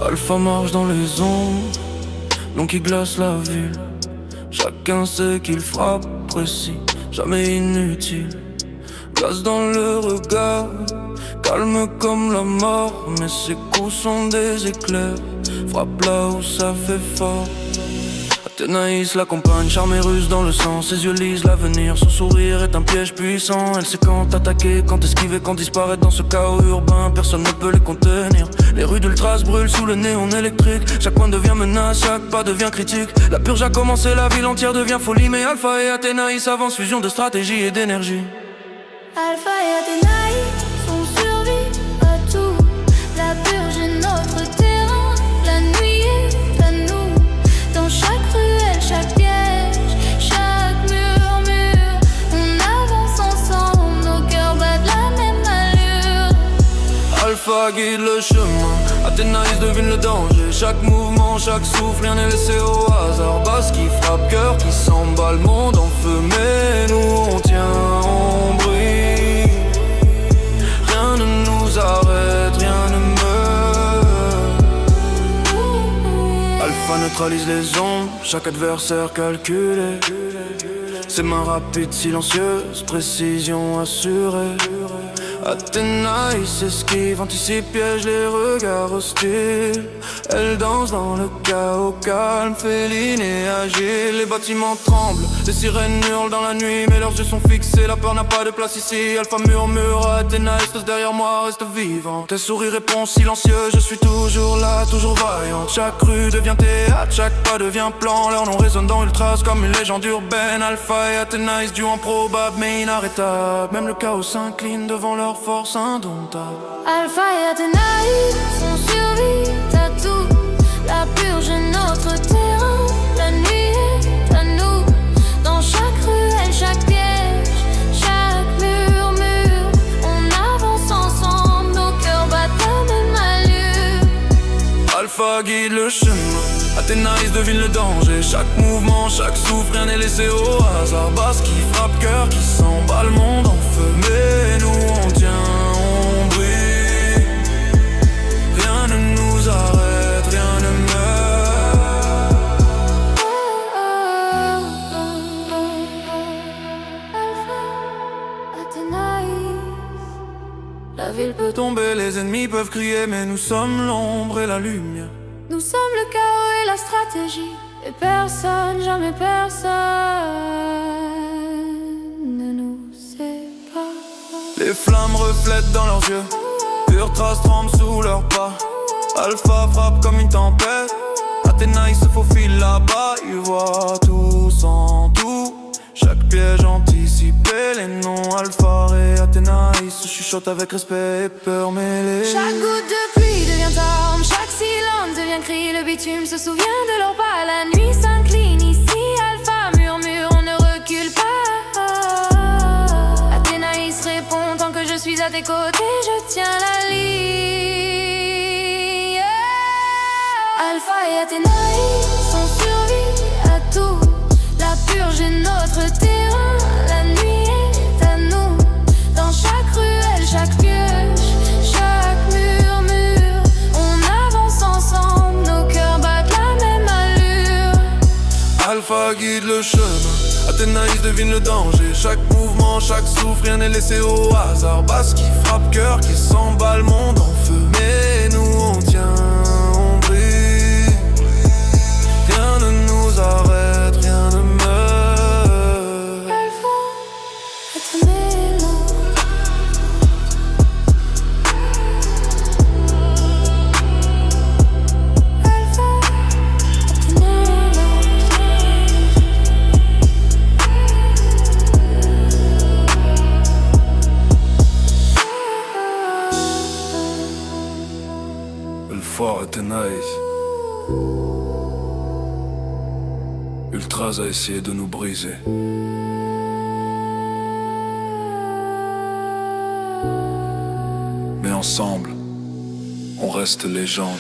Alpha marche dans les ombres, donc il glace la ville. Chacun sait qu'il frappe précis, jamais inutile. Glace dans le regard, calme comme la mort. Mais ses coups sont des éclairs, frappe là où ça fait fort. Athénaïs l'accompagne, charme et ruse dans le sang. Ses yeux lisent l'avenir, son sourire est un piège puissant. Elle sait quand attaquer, quand esquiver, quand disparaître dans ce chaos urbain. Personne ne peut les contenir. Les rues d'Ultras brûlent sous le néon électrique. Chaque coin devient menace, chaque pas devient critique. La purge a commencé, la ville entière devient folie. Mais Alpha et Athénaïs avancent, fusion de stratégie et d'énergie. Alpha et Athénaïs sont survie à tout. La purge est notre terrain, la nuit est à nous. Dans chaque ruelle, chaque piège, chaque murmure, on avance ensemble, nos cœurs battent la même allure. Alpha guide le chemin, Athénaïs devine le danger. Chaque mouvement, chaque souffle, rien n'est laissé au hasard. Basse qui frappe, cœur qui s'emballe, monde en feu. Mais nous on tient, on brille. Rien ne nous arrête, rien ne meurt. Alpha neutralise les ombres, chaque adversaire calculé. Ses mains rapides, silencieuses, précision assurée. Athénaïs esquive, anticipe, piège les regards hostiles. Elle danse dans le chaos, calme, féline et agile. Les bâtiments tremblent, les sirènes hurlent dans la nuit. Mais leurs yeux sont fixés, la peur n'a pas de place ici. Alpha murmure, Athénaïs reste derrière moi, reste vivant. Tes souris répondent silencieux, je suis toujours là, toujours vaillant. Chaque rue devient théâtre, chaque pas devient plan. Leur nom résonne dans Ultras comme une légende urbaine. Alpha et Athénaïs, duo improbable mais inarrêtable. Même le chaos s'incline devant leur force indomptable. Alpha et Athénaïs sont survie à tout. La purge est notre terrain, la nuit est à nous. Dans chaque ruelle, chaque piège, chaque murmure, on avance ensemble, nos cœurs battent la même allure. Alpha guide le chemin, Athénaïs devine le danger. Chaque mouvement, chaque souffle, rien n'est laissé au hasard. Basse qui frappe, cœur qui s'emballe, monde en feu. Mais nous on tient, on brille. Rien ne nous arrête, rien ne meurt. Alpha, Athénaïs. La ville peut tomber, les ennemis peuvent crier, mais nous sommes l'ombre et la lumière. Nous sommes le chaos et la stratégie. Et personne, jamais personne ne nous sépare. Les flammes reflètent dans leurs yeux, Ultras tremblent sous leurs pas. Alpha frappe comme une tempête, Athénaïs se faufile là-bas. Ils voient tout sans tout, chaque piège anticipé. Les noms Alpha et Athénaïs se chuchotent avec respect et peur mêlée. Chaque goutte de pluie devient arme, chaque silence devient cri. Le bitume se souvient de leur pas, la nuit s'incline ici. Alpha murmure, on ne recule pas. Athénaïs répond, tant que je suis à tes côtés, je tiens la ligne. Alpha et Athénaïs sont survie à tout. La purge est notre terrain, la nuit est à nous. Dans chaque ruelle, chaque piège, chaque murmure, on avance ensemble, nos cœurs battent la même allure. Alpha guide le chemin, Athénaïs devine le danger. Chaque mouvement, chaque souffle, rien n'est laissé au hasard. Basse qui frappe, cœur qui s'emballe, monde en feu. Mais nous on tient, on brille. Rien ne nous arrête, rien ne meurt. Alpha, Athénaïs. Alpha, Alpha Athénaïs. Ultras a essayé de nous briser. Mais ensemble, on reste légende.